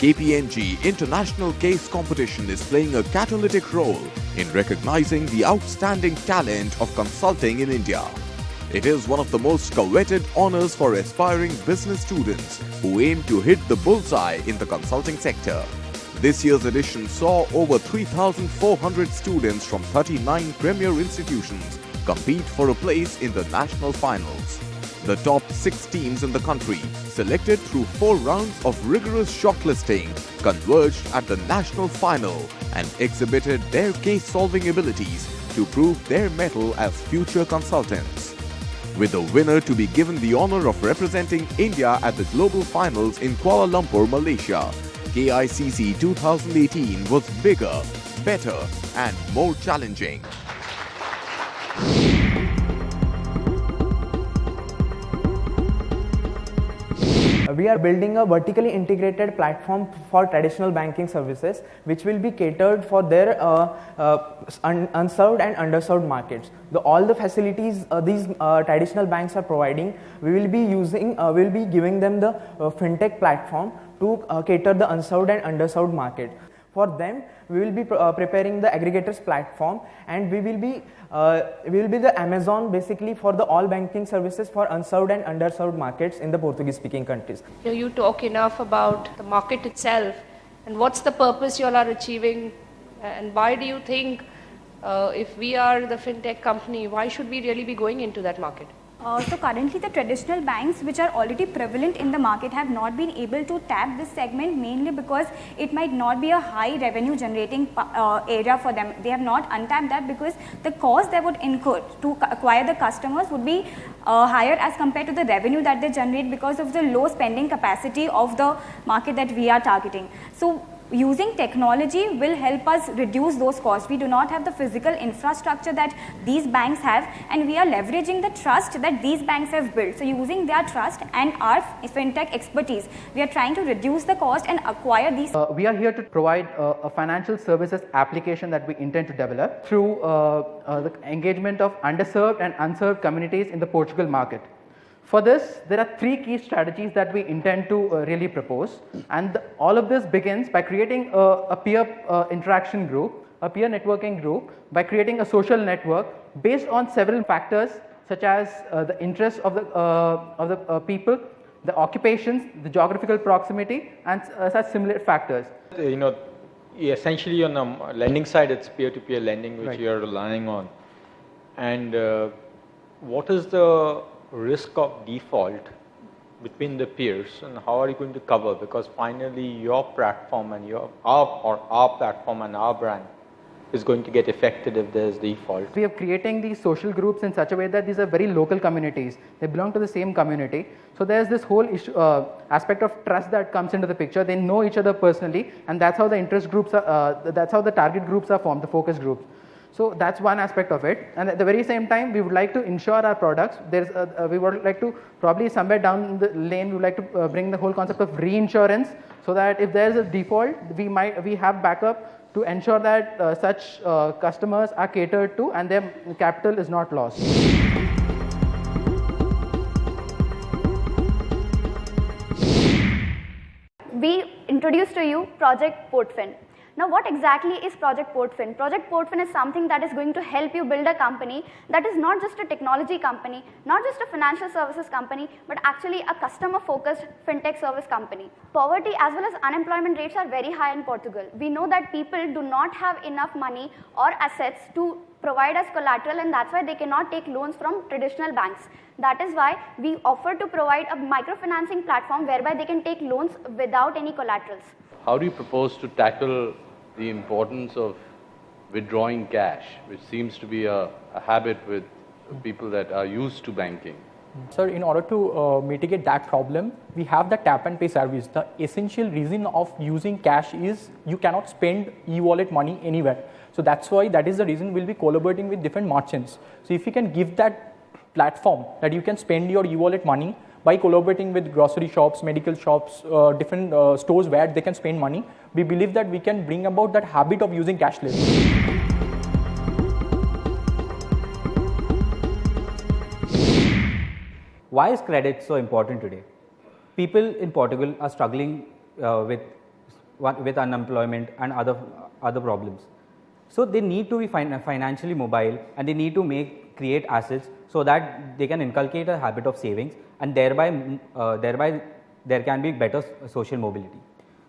KPMG International Case Competition is playing a catalytic role in recognizing the outstanding talent of consulting in India. It is one of the most coveted honors for aspiring business students who aim to hit the bullseye in the consulting sector. This year's edition saw over 3,400 students from 39 premier institutions compete for a place in the national finals. The top 6 teams in the country, selected through 4 rounds of rigorous shortlisting, converged at the national final and exhibited their case-solving abilities to prove their mettle as future consultants. With the winner to be given the honor of representing India at the global finals in Kuala Lumpur, Malaysia, KICC 2018 was bigger, better and more challenging. We are building a vertically integrated platform for traditional banking services, which will be catered for their unserved and underserved markets. All the facilities these traditional banks are providing, we will be giving them the fintech platform to cater the unserved and underserved market. For them, we will be preparing the aggregators platform, and we will be the Amazon basically for the all banking services for unserved and underserved markets in the Portuguese-speaking countries. You talk enough about the market itself, and what's the purpose you all are achieving, and why do you think if we are the fintech company, why should we really be going into that market? So currently the traditional banks which are already prevalent in the market have not been able to tap this segment, mainly because it might not be a high revenue generating area for them. They have not untapped that because the cost they would incur to acquire the customers would be higher as compared to the revenue that they generate because of the low spending capacity of the market that we are targeting. So using technology will help us reduce those costs. We do not have the physical infrastructure that these banks have, and we are leveraging the trust that these banks have built. So using their trust and our fintech expertise, we are trying to reduce the cost and acquire these. We are here to provide a financial services application that we intend to develop through the engagement of underserved and unserved communities in the Portugal market. For this, there are 3 key strategies that we intend to really propose, and all of this begins by creating a peer interaction group, a peer networking group, by creating a social network based on several factors such as the interests of the people, the occupations, the geographical proximity, and such similar factors. Essentially on the lending side, it's peer-to-peer lending which you are relying on. And what is the risk of default between the peers, and how are you going to cover? Because finally your platform and our platform and our brand is going to get affected if there is default. We are creating these social groups in such a way that these are very local communities. They belong to the same community. So there's this whole issue, aspect of trust that comes into the picture. They know each other personally, and that's how the interest groups are, that's how the target groups are formed, the focus groups. So that's one aspect of it, and at the very same time, we would like to insure our products. We would like to probably somewhere down the lane, we would like to bring the whole concept of reinsurance, so that if there is a default, we have backup to ensure that such customers are catered to and their capital is not lost. We introduce to you Project Portfin. Now, what exactly is Project Portfin? Project Portfin is something that is going to help you build a company that is not just a technology company, not just a financial services company, but actually a customer-focused fintech service company. Poverty as well as unemployment rates are very high in Portugal. We know that people do not have enough money or assets to provide as collateral, and that's why they cannot take loans from traditional banks. That is why we offer to provide a microfinancing platform whereby they can take loans without any collaterals. How do you propose to tackle the importance of withdrawing cash, which seems to be a habit with people that are used to banking? Sir, in order to mitigate that problem, we have the tap and pay service. The essential reason of using cash is you cannot spend e-wallet money anywhere. So that's why, that is the reason we'll be collaborating with different merchants. So if you can give that platform that you can spend your e-wallet money by collaborating with grocery shops, medical shops, different stores where they can spend money, we believe that we can bring about that habit of using cashless. Why is credit so important today? People in Portugal are struggling with with unemployment and other problems. So they need to be financially mobile, and they need to create assets so that they can inculcate a habit of savings, and thereby there can be better social mobility.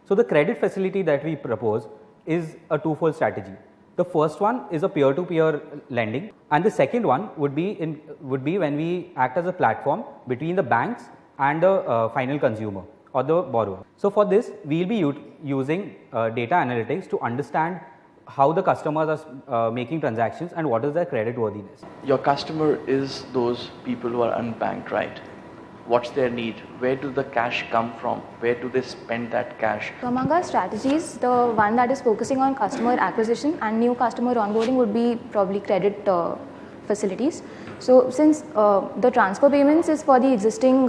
So the credit facility that we propose is a twofold strategy. The first one is a peer-to-peer lending, and the second one would be when we act as a platform between the banks and the final consumer or the borrower. So for this, we will be using data analytics to understand how the customers are making transactions and what is their credit worthiness. Your customer is those people who are unbanked, right? What's their need? Where do the cash come from? Where do they spend that cash? So among our strategies, the one that is focusing on customer acquisition and new customer onboarding would be probably credit facilities. So since the transfer payments is for the existing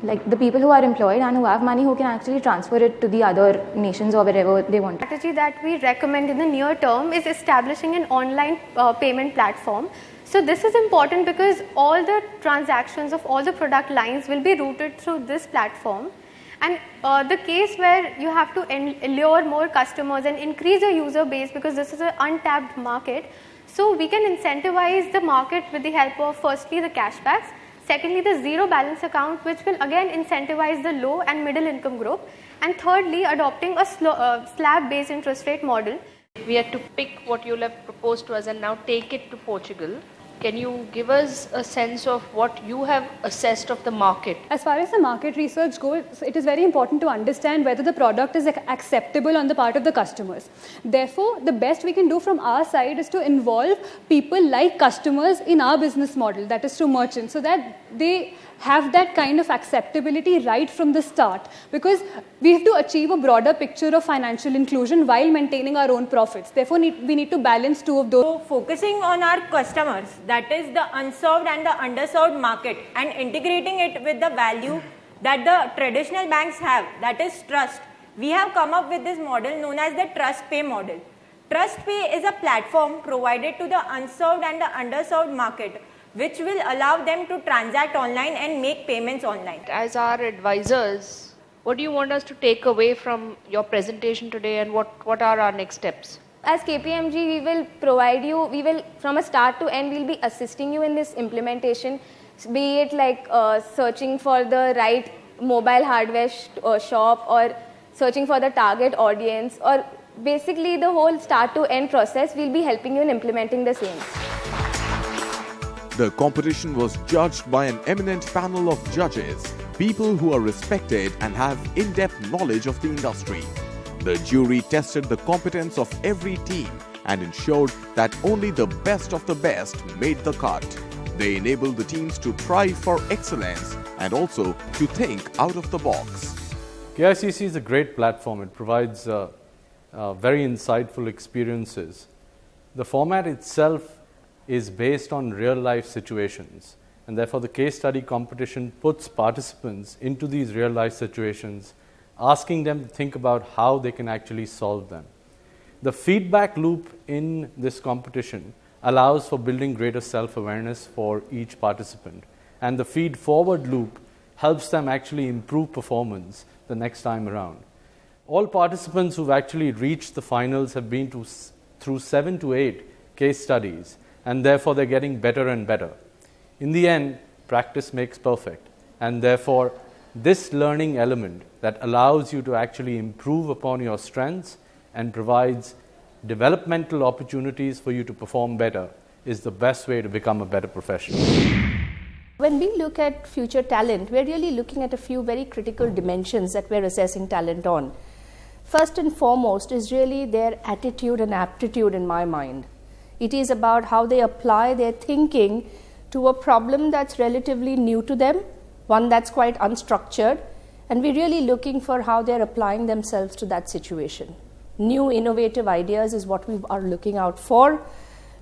like the people who are employed and who have money, who can actually transfer it to the other nations or wherever they want. The strategy that we recommend in the near term is establishing an online payment platform. So this is important because all the transactions of all the product lines will be routed through this platform, and the case where you have to lure more customers and increase your user base, because this is an untapped market, so we can incentivize the market with the help of firstly the cashbacks, secondly the zero balance account, which will again incentivize the low and middle income group, and thirdly adopting a slab based interest rate model. We had to pick what you have proposed to us and now take it to Portugal. Can you give us a sense of what you have assessed of the market? As far as the market research goes, it is very important to understand whether the product is acceptable on the part of the customers. Therefore, the best we can do from our side is to involve people like customers in our business model, that is to merchants, so that they have that kind of acceptability right from the start, because we have to achieve a broader picture of financial inclusion while maintaining our own profits. Therefore, we need to balance two of those. So, focusing on our customers, that is the unserved and the underserved market, and integrating it with the value that the traditional banks have, that is trust. We have come up with this model known as the Trust Pay model. Trust Pay is a platform provided to the unserved and the underserved market, which will allow them to transact online and make payments online. As our advisors, what do you want us to take away from your presentation today, and what are our next steps? As KPMG, we will provide you, from a start to end, we will be assisting you in this implementation, be it like searching for the right mobile hardware shop, or searching for the target audience, or basically the whole start to end process. We will be helping you in implementing the same. The competition was judged by an eminent panel of judges, people who are respected and have in-depth knowledge of the industry. The jury tested the competence of every team and ensured that only the best of the best made the cut. They enabled the teams to try for excellence and also to think out of the box. KICC is a great platform. It provides very insightful experiences. The format itself is based on real-life situations, and therefore the case study competition puts participants into these real-life situations, asking them to think about how they can actually solve them. The feedback loop in this competition allows for building greater self-awareness for each participant, and the feed-forward loop helps them actually improve performance the next time around. All participants who've actually reached the finals have been through 7 to 8 case studies, and therefore they're getting better and better. In the end, practice makes perfect, and therefore this learning element that allows you to actually improve upon your strengths and provides developmental opportunities for you to perform better is the best way to become a better professional. When we look at future talent, we're really looking at a few very critical dimensions that we're assessing talent on. First and foremost is really their attitude and aptitude in my mind. It is about how they apply their thinking to a problem that's relatively new to them, one that's quite unstructured, and we're really looking for how they're applying themselves to that situation. New innovative ideas is what we are looking out for.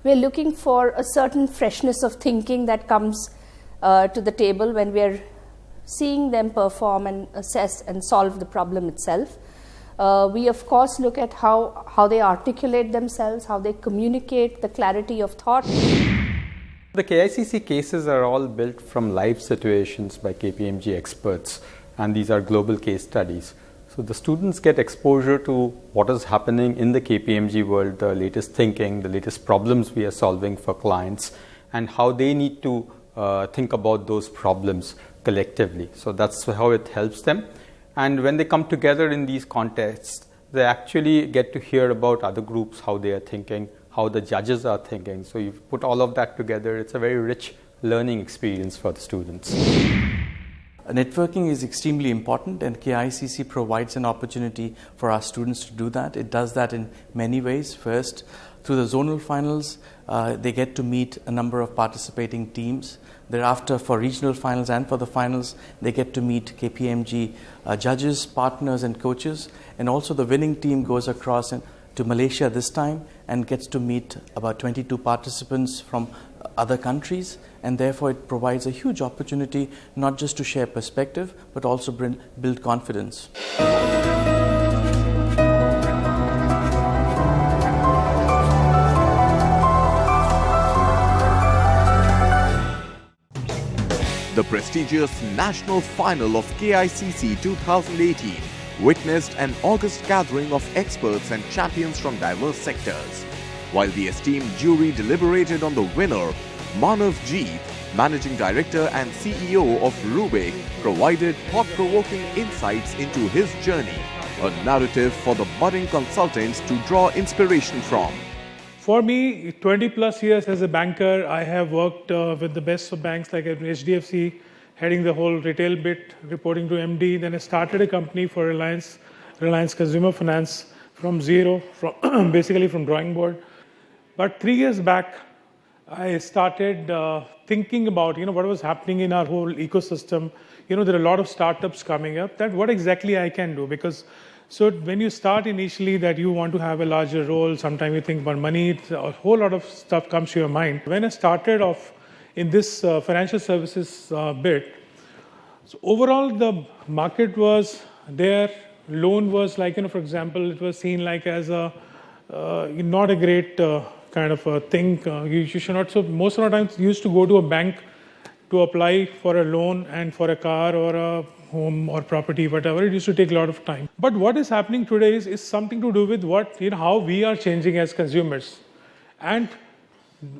We're looking for a certain freshness of thinking that comes to the table when we're seeing them perform and assess and solve the problem itself. We of course look at how they articulate themselves, how they communicate, the clarity of thought. The KICC cases are all built from live situations by KPMG experts, and these are global case studies. So the students get exposure to what is happening in the KPMG world, the latest thinking, the latest problems we are solving for clients, and how they need to think about those problems collectively. So that's how it helps them. And when they come together in these contexts, they actually get to hear about other groups, how they are thinking, how the judges are thinking. So you put all of that together, it's a very rich learning experience for the students. Networking is extremely important, and KICC provides an opportunity for our students to do that. It does that in many ways. First, through the zonal finals, they get to meet a number of participating teams. Thereafter, for regional finals and for the finals, they get to meet KPMG judges, partners and coaches. And also the winning team goes across to Malaysia this time and gets to meet about 22 participants from other countries, and therefore it provides a huge opportunity not just to share perspective but also build confidence. The prestigious national final of KICC 2018 witnessed an august gathering of experts and champions from diverse sectors. While the esteemed jury deliberated on the winner, Manav Jeet, Managing Director and CEO of Rubik, provided thought-provoking insights into his journey, a narrative for the budding consultants to draw inspiration from. For me, 20 plus years as a banker, I have worked with the best of banks like HDFC, heading the whole retail bit, reporting to MD. Then I started a company for Reliance Consumer Finance from zero, basically from drawing board. But 3 years back, I started thinking about what was happening in our whole ecosystem. There are a lot of startups coming up. That what exactly I can do, because so when you start initially that you want to have a larger role, sometimes you think about money, a whole lot of stuff comes to your mind. When I started off in this financial services bit, so overall the market was there. Loan was like, for example, it was seen like as a not a great kind of a thing. You should not. So most of the times you used to go to a bank to apply for a loan and for a car or a home or property, whatever. It used to take a lot of time. But what is happening today is something to do with how we are changing as consumers. And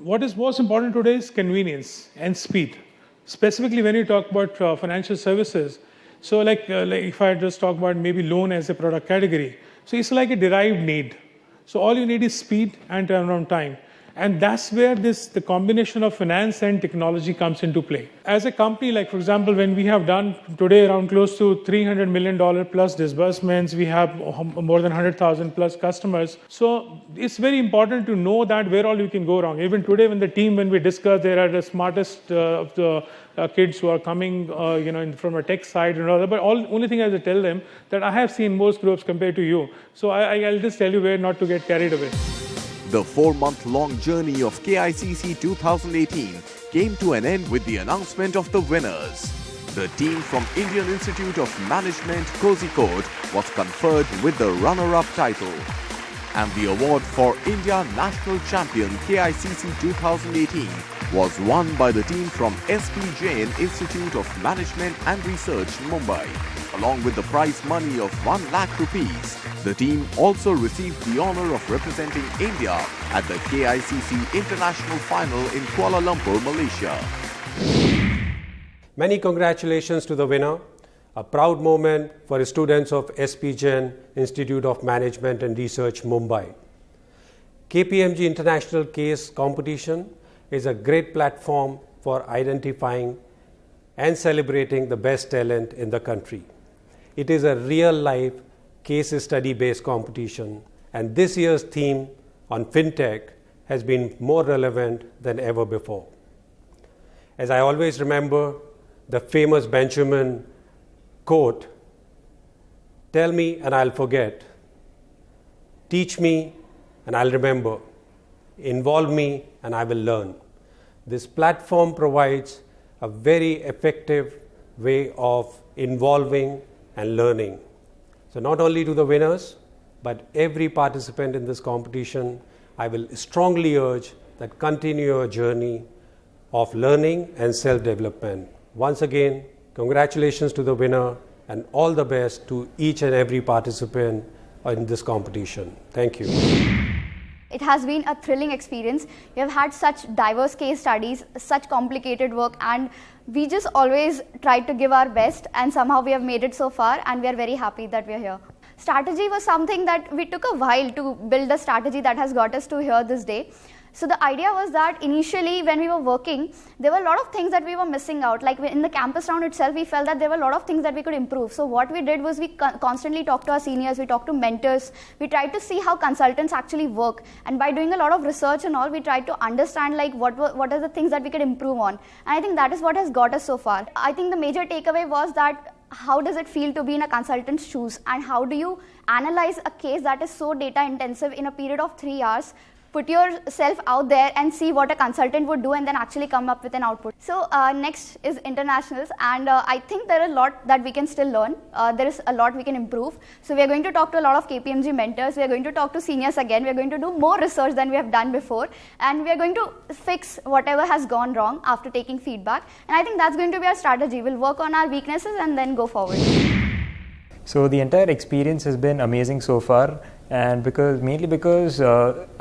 what is most important today is convenience and speed. Specifically when you talk about financial services. So like if I just talk about maybe loan as a product category. So it's like a derived need. So all you need is speed and turnaround time. And that's where the combination of finance and technology comes into play. As a company, like for example, when we have done today around close to $300 million plus disbursements, we have more than 100,000 plus customers. So it's very important to know that where all you can go wrong. Even today when we discuss, there are the smartest of the kids who are coming from a tech side and all that. But only thing I have to tell them that I have seen most groups compared to you. So I'll just tell you where not to get carried away. The 4-month-long journey of KICC 2018 came to an end with the announcement of the winners. The team from Indian Institute of Management, Kozhikode, was conferred with the runner-up title. And the award for India National Champion KICC 2018 was won by the team from SP Jain Institute of Management and Research, Mumbai. Along with the prize money of 1 lakh rupees, the team also received the honor of representing India at the KICC International Final in Kuala Lumpur, Malaysia. Many congratulations to the winner. A proud moment for students of SP Jain Institute of Management and Research, Mumbai. KPMG International Case Competition is a great platform for identifying and celebrating the best talent in the country. It is a real-life case study-based competition, and this year's theme on FinTech has been more relevant than ever before. As I always remember the famous Benjamin quote, "Tell me and I'll forget, teach me and I'll remember, involve me and I will learn." This platform provides a very effective way of involving and learning. So not only to the winners, but every participant in this competition, I will strongly urge that continue your journey of learning and self-development. Once again, congratulations to the winner and all the best to each and every participant in this competition. Thank you. It has been a thrilling experience. We have had such diverse case studies, such complicated work, and we just always tried to give our best, and somehow we have made it so far, and we are very happy that we are here. Strategy was something that we took a while to build the strategy that has got us to here this day. So the idea was that initially when we were working, there were a lot of things that we were missing out. Like in the campus round itself, we felt that there were a lot of things that we could improve. So what we did was we constantly talked to our seniors, we talked to mentors, we tried to see how consultants actually work. And by doing a lot of research and all, we tried to understand like what are the things that we could improve on. And I think that is what has got us so far. I think the major takeaway was that how does it feel to be in a consultant's shoes, and how do you analyze a case that is so data intensive in a period of 3 hours, put yourself out there and see what a consultant would do and then actually come up with an output. So next is internationals, and I think there is a lot that we can still learn. There is a lot we can improve. So we are going to talk to a lot of KPMG mentors, we are going to talk to seniors again, we are going to do more research than we have done before, and we are going to fix whatever has gone wrong after taking feedback. And I think that's going to be our strategy. We'll work on our weaknesses and then go forward. So the entire experience has been amazing so far, and mainly because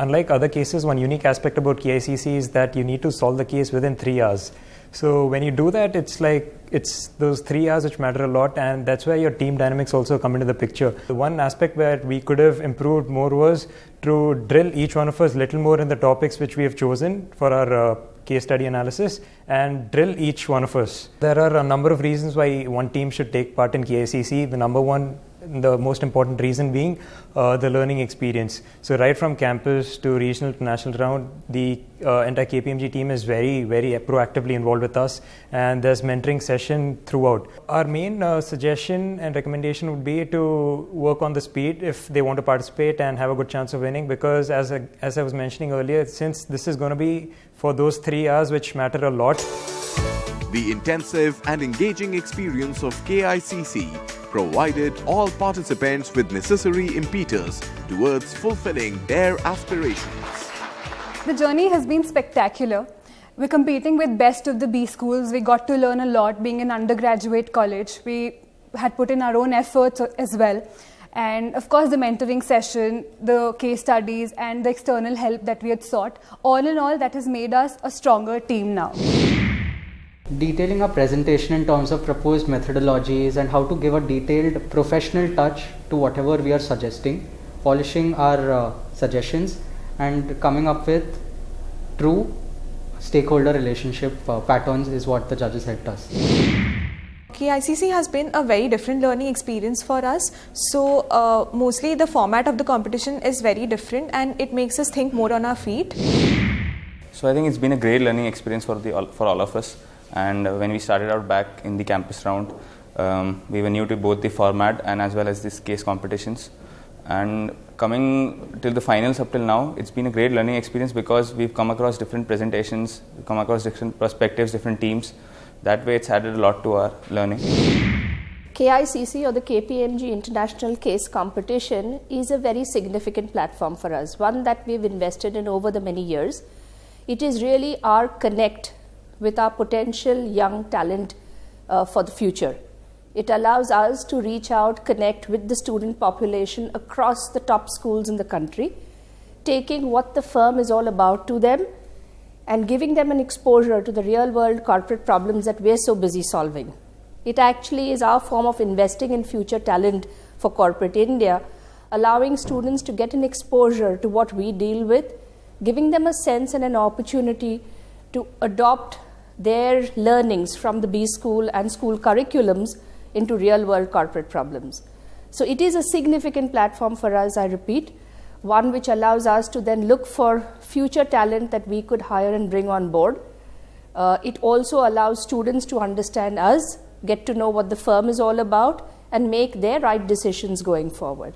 unlike other cases, one unique aspect about KICC is that you need to solve the case within 3 hours. So when you do that, it's those 3 hours which matter a lot, and that's where your team dynamics also come into the picture. The one aspect where we could have improved more was to drill each one of us a little more in the topics which we have chosen for our case study analysis, and drill each one of us. There are a number of reasons why one team should take part in KICC. The number one, the most important reason being the learning experience. So right from campus to regional to national round, the entire KPMG team is very, very proactively involved with us, and there's mentoring session throughout. Our main suggestion and recommendation would be to work on the speed if they want to participate and have a good chance of winning, because as I was mentioning earlier, since this is going to be for those 3 hours which matter a lot. The intensive and engaging experience of KICC provided all participants with necessary impetus towards fulfilling their aspirations. The journey has been spectacular. We're competing with best of the B schools. We got to learn a lot being an undergraduate college. We had put in our own efforts as well. And of course the mentoring session, the case studies and the external help that we had sought, all in all that has made us a stronger team now. Detailing our presentation in terms of proposed methodologies and how to give a detailed professional touch to whatever we are suggesting, polishing our suggestions and coming up with true stakeholder relationship patterns is what the judges helped us. KICC has been a very different learning experience for us. So mostly the format of the competition is very different and it makes us think more on our feet. So I think it's been a great learning experience for all of us. And when we started out back in the campus round, we were new to both the format and as well as these case competitions. And coming till the finals up till now, it's been a great learning experience because we've come across different presentations, we've come across different perspectives, different teams. That way it's added a lot to our learning. KICC or the KPMG International Case Competition is a very significant platform for us, one that we've invested in over the many years. It is really our connect with our potential young talent for the future. It allows us to reach out, connect with the student population across the top schools in the country, taking what the firm is all about to them and giving them an exposure to the real world corporate problems that we're so busy solving. It actually is our form of investing in future talent for corporate India, allowing students to get an exposure to what we deal with, giving them a sense and an opportunity to adopt their learnings from the B school and school curriculums into real world corporate problems. So it is a significant platform for us, I repeat, one which allows us to then look for future talent that we could hire and bring on board. It also allows students to understand us, get to know what the firm is all about, and make their right decisions going forward.